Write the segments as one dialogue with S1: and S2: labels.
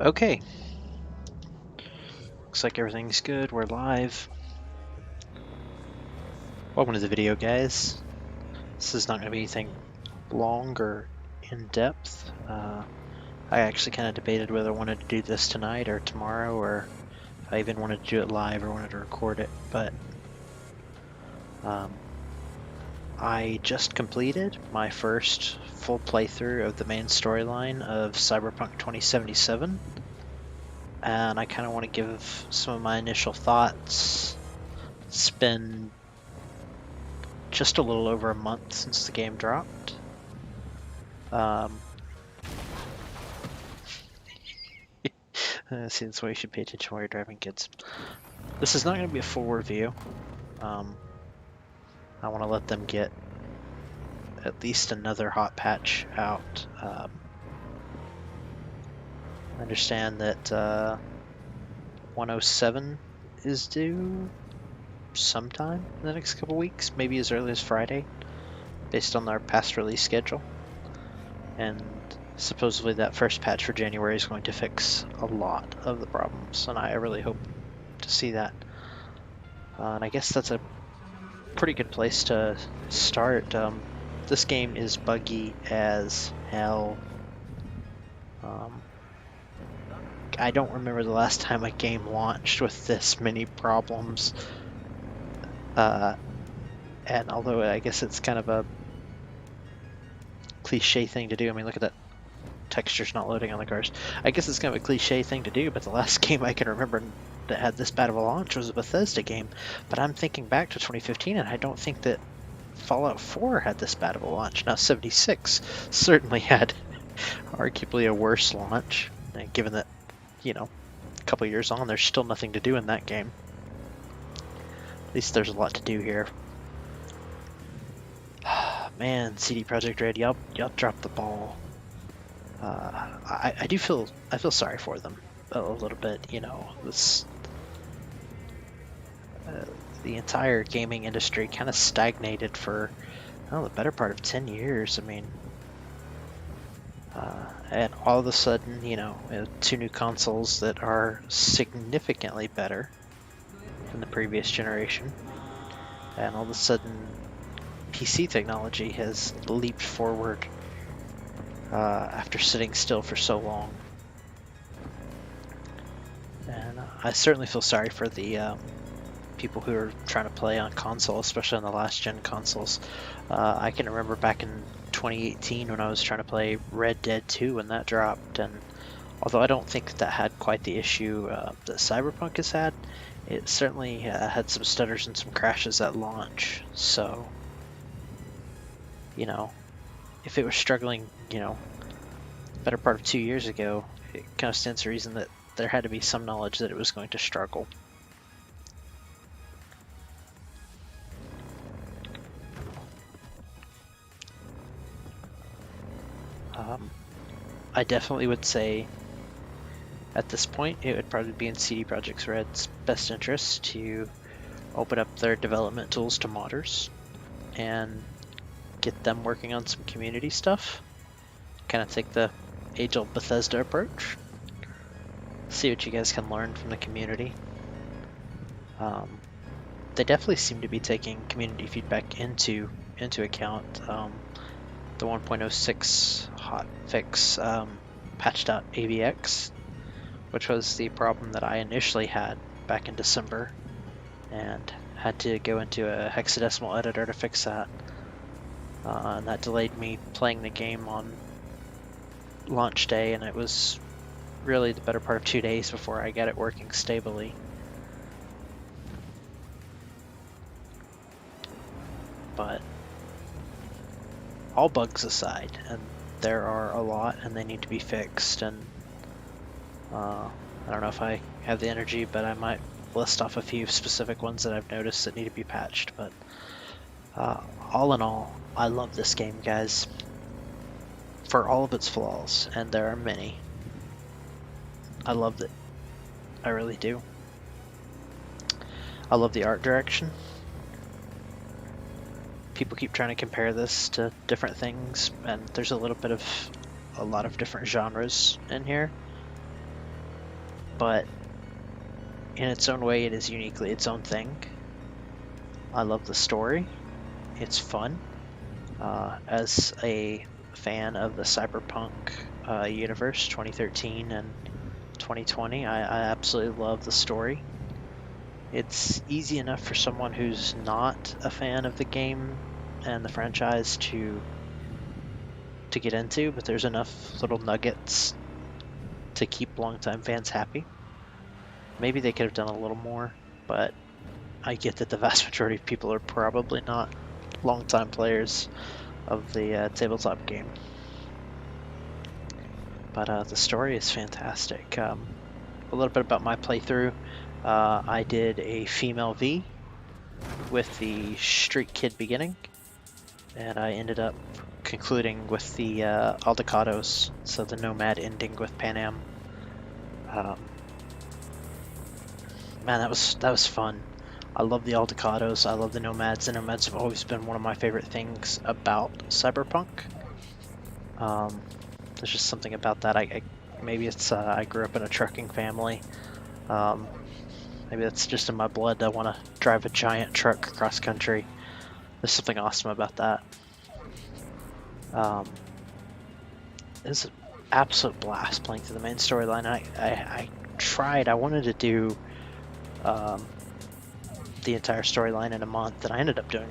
S1: Okay, looks like everything's good. We're live. Welcome to the video, guys. This is not going to be anything long or in-depth. I actually kind of debated whether I wanted to do this tonight or tomorrow, or if I even wanted to do it live or wanted to record it, but I just completed my first full playthrough of the main storyline of Cyberpunk 2077, and I kind of want to give some of my initial thoughts. It's been just a little over a month since the game dropped. See, that's why you should pay attention while you're driving, kids. This is not going to be a full review. I want to let them get at least another hot patch out. I understand that 107 is due sometime in the next couple weeks, maybe as early as Friday, based on our past release schedule. And supposedly that first patch for January is going to fix a lot of the problems, and I really hope to see that. And I guess that's a pretty good place to start. This game is buggy as hell. I don't remember the last time a game launched with this many problems. And although I guess it's kind of a cliche thing to do, I mean, look at that. Texture's not loading on the cars. I guess it's kind of a cliche thing to do, but the last game I can remember that had this bad of a launch was a Bethesda game. But I'm thinking back to 2015, and I don't think that Fallout 4 had this bad of a launch. Now, 76 certainly had arguably a worse launch, given that, you know, a couple years on, there's still nothing to do in that game. At least there's a lot to do here. Man, CD Projekt Red, y'all dropped the ball. I feel sorry for them a little bit. You know, this the entire gaming industry kind of stagnated for the better part of 10 years. I mean, and all of a sudden, you know, 2 new consoles that are significantly better than the previous generation, and all of a sudden, PC technology has leaped forward. After sitting still for so long. And I certainly feel sorry for the people who are trying to play on console, especially on the last gen consoles. I can remember back in 2018 when I was trying to play Red Dead 2 when that dropped, and although I don't think that had quite the issue that Cyberpunk has had, it certainly had some stutters and some crashes at launch. So, you know, if it was struggling, you know, better part of 2 years ago, it kind of stands to reason that there had to be some knowledge that it was going to struggle. I definitely would say at this point it would probably be in CD Projekt Red's best interest to open up their development tools to modders and get them working on some community stuff. Kind of take the age-old Bethesda approach. See what you guys can learn from the community. They definitely seem to be taking community feedback into account. The 1.06 hotfix patched out AVX, which was the problem that I initially had back in December, and had to go into a hexadecimal editor to fix that. And that delayed me playing the game on launch day, and it was really the better part of 2 days before I got it working stably. But all bugs aside, and there are a lot and they need to be fixed, and I don't know if I have the energy, but I might list off a few specific ones that I've noticed that need to be patched. But all in all, I love this game, guys, for all of its flaws, and there are many. I love it. I really do. I love the art direction. People keep trying to compare this to different things, and there's a lot of different genres in here. but in its own way, it is uniquely its own thing. I love the story. It's fun. As a fan of the Cyberpunk universe, 2013 and 2020, I absolutely love the story. It's easy enough for someone who's not a fan of the game and the franchise to get into, but there's enough little nuggets to keep longtime fans happy. Maybe they could have done a little more, but I get that the vast majority of people are probably not longtime players of the tabletop game. But the story is fantastic. A little bit about my playthrough. I did a female V with the Street Kid beginning, and I ended up concluding with the Aldecados, so the Nomad ending with Pan Am. Man, that was fun. I love the Aldecados. I love the Nomads. The Nomads have always been one of my favorite things about Cyberpunk. There's just something about that. Maybe it's I grew up in a trucking family. Maybe that's just in my blood. I want to drive a giant truck across country. There's something awesome about that. It's an absolute blast playing through the main storyline. I wanted to do the entire storyline in a month, and I ended up doing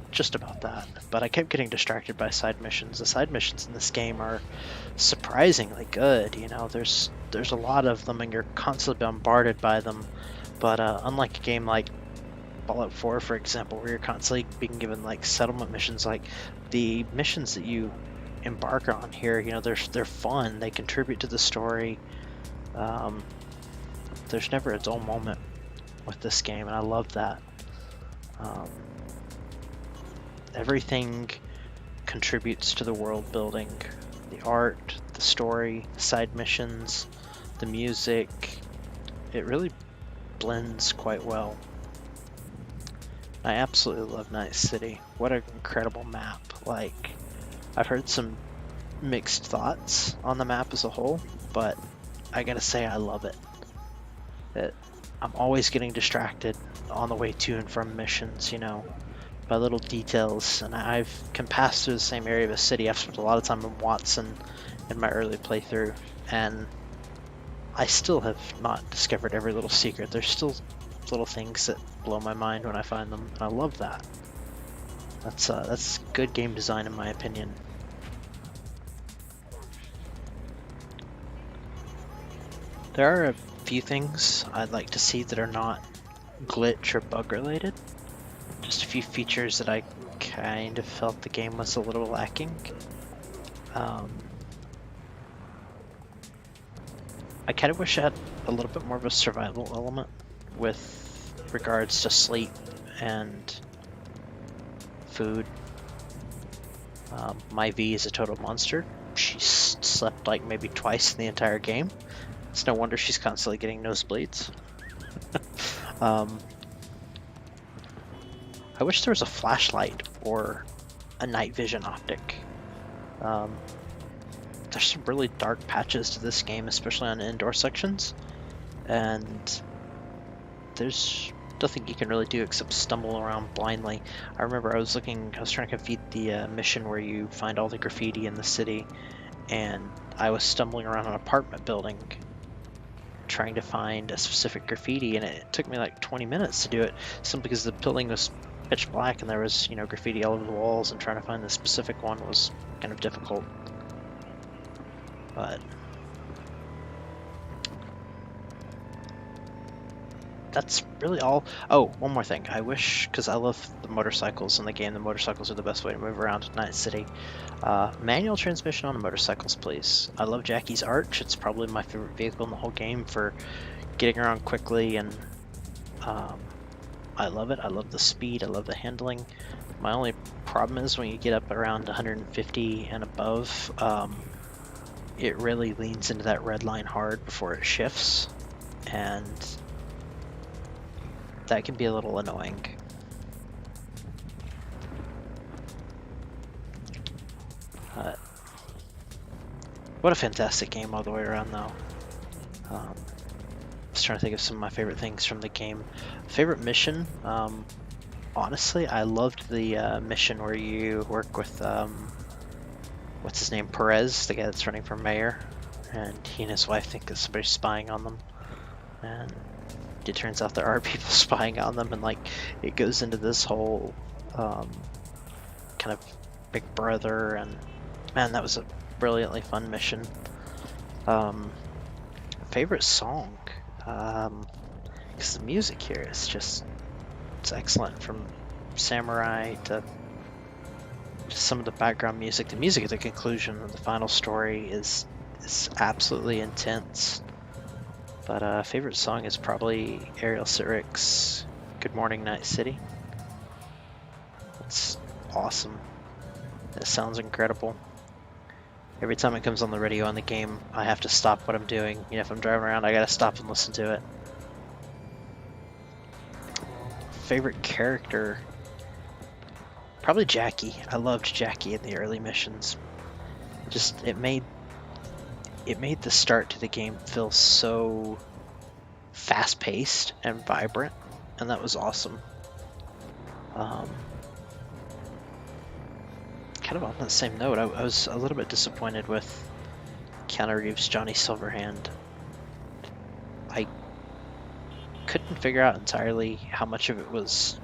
S1: just about that. But I kept getting distracted by side missions. The side missions in this game are surprisingly good. You know, there's a lot of them, and you're constantly bombarded by them. But unlike a game like Fallout 4, for example, where you're constantly being given like settlement missions, like the missions that you embark on here, you know, they're fun. They contribute to the story. There's never a dull moment with this game, and I love that. Everything contributes to the world building. The art, the story, the side missions, the music. It really blends quite well. I absolutely love Night City. What an incredible map. Like, I've heard some mixed thoughts on the map as a whole, but I gotta say I love it. I'm always getting distracted on the way to and from missions, you know, by little details, and I can pass through the same area of a city. I've spent a lot of time in Watson in my early playthrough, and I still have not discovered every little secret. There's still little things that blow my mind when I find them, and I love that. That's good game design in my opinion. There are a few things I'd like to see that are not glitch or bug related. Just a few features that I kind of felt the game was a little lacking. I kind of wish it had a little bit more of a survival element with regards to sleep and food. My V is a total monster. She slept like maybe twice in the entire game. It's no wonder she's constantly getting nosebleeds. I wish there was a flashlight or a night vision optic. There's some really dark patches to this game, especially on indoor sections, and there's nothing you can really do except stumble around blindly. I remember I was trying to complete the mission where you find all the graffiti in the city, and I was stumbling around an apartment building trying to find a specific graffiti, and it took me like 20 minutes to do it simply because the building was pitch black and there was, you know, graffiti all over the walls, and trying to find the specific one was kind of difficult. But that's really all. Oh, one more thing. I wish, because I love the motorcycles in the game, the motorcycles are the best way to move around in Night City. Manual transmission on the motorcycles, please. I love Jackie's Arch. It's probably my favorite vehicle in the whole game for getting around quickly, and I love it. I love the speed. I love the handling. My only problem is when you get up around 150 and above, it really leans into that red line hard before it shifts, and that can be a little annoying. What a fantastic game all the way around, though. trying to think of some of my favorite things from the game. Favorite mission? Honestly, I loved the mission where you work with, what's his name, Perez, the guy that's running for mayor, and he and his wife think that somebody's spying on them, and it turns out there are people spying on them, and like it goes into this whole kind of Big Brother, and man, that was a brilliantly fun mission. Favorite song? Because the music here is just, it's excellent, from Samurai to just some of the background music. The music at the conclusion of the final story is absolutely intense. But favorite song is probably Ariel Sirik's Good Morning Night City. It's awesome. It sounds incredible. Every time it comes on the radio in the game, I have to stop what I'm doing. You know, if I'm driving around, I gotta stop and listen to it. Favorite character? Probably Jackie. I loved Jackie in the early missions. Just, it made the start to the game feel so fast-paced and vibrant, and that was awesome. Kind of on that same note, I was a little bit disappointed with Keanu Reeves' Johnny Silverhand. I couldn't figure out entirely how much of it was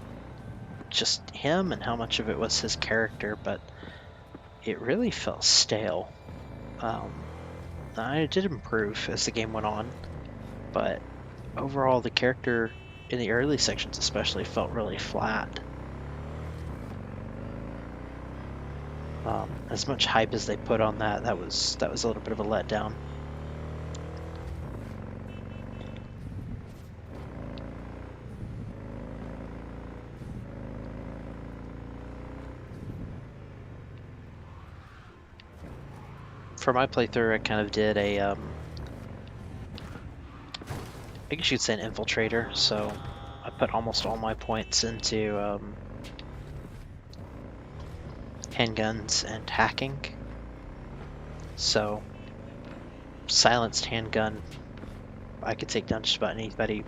S1: just him and how much of it was his character, but it really felt stale. It did improve as the game went on, but overall the character in the early sections especially felt really flat. As much hype as they put on that was a little bit of a letdown. For my playthrough, I kind of did a, I guess you'd say an infiltrator, so I put almost all my points into handguns and hacking. So, silenced handgun, I could take down just about anybody.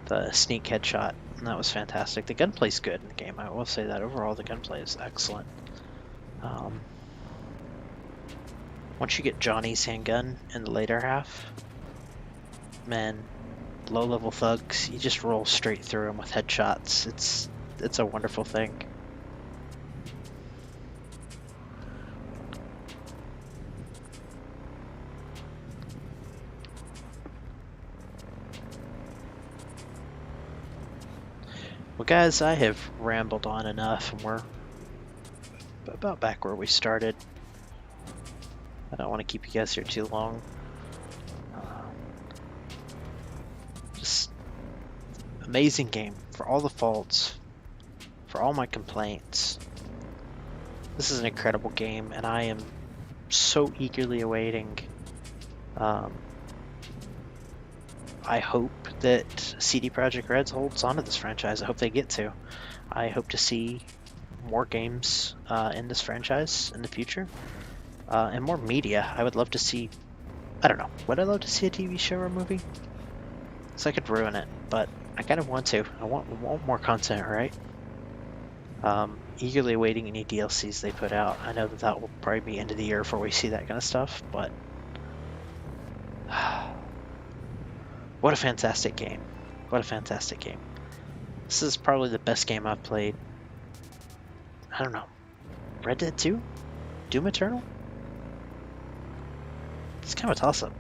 S1: The sneak headshot, and that was fantastic. The gunplay's good in the game, I will say that. Overall, the gunplay is excellent. Once you get Johnny's handgun in the later half, man, low-level thugs, you just roll straight through them with headshots. It's a wonderful thing. Well, guys, I have rambled on enough, and we're about back where we started. I don't want to keep you guys here too long. Just amazing game for all the faults, for all my complaints. This is an incredible game, and I am so eagerly awaiting. I hope that CD Projekt Red holds onto this franchise. I hope they get to. I hope to see more games in this franchise in the future. And more media. I would love to see, I don't know, would I love to see a TV show or a movie? So I could ruin it, but I kind of want to. I want more content, right? Eagerly awaiting any DLCs they put out. I know that will probably be end of the year before we see that kind of stuff, but what a fantastic game. What a fantastic game. This is probably the best game I've played. I don't know. Red Dead 2? Doom Eternal? It's kind of a toss-up.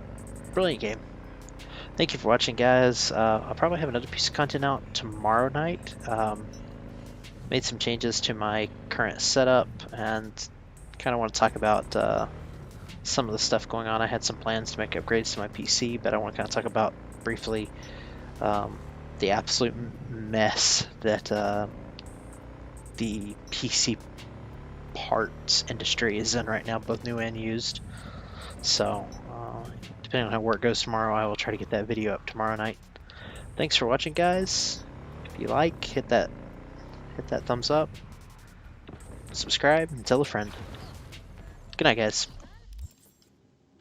S1: Brilliant game. Thank you for watching, guys. I'll probably have another piece of content out tomorrow night. Made some changes to my current setup and kind of want to talk about some of the stuff going on. I had some plans to make upgrades to my PC, but I want to kind of talk about briefly the absolute mess that the PC parts industry is in right now, both new and used. So, depending on how work goes tomorrow, I will try to get that video up tomorrow night. Thanks for watching, guys. If you like, hit that thumbs up, subscribe, and tell a friend. Good night, guys.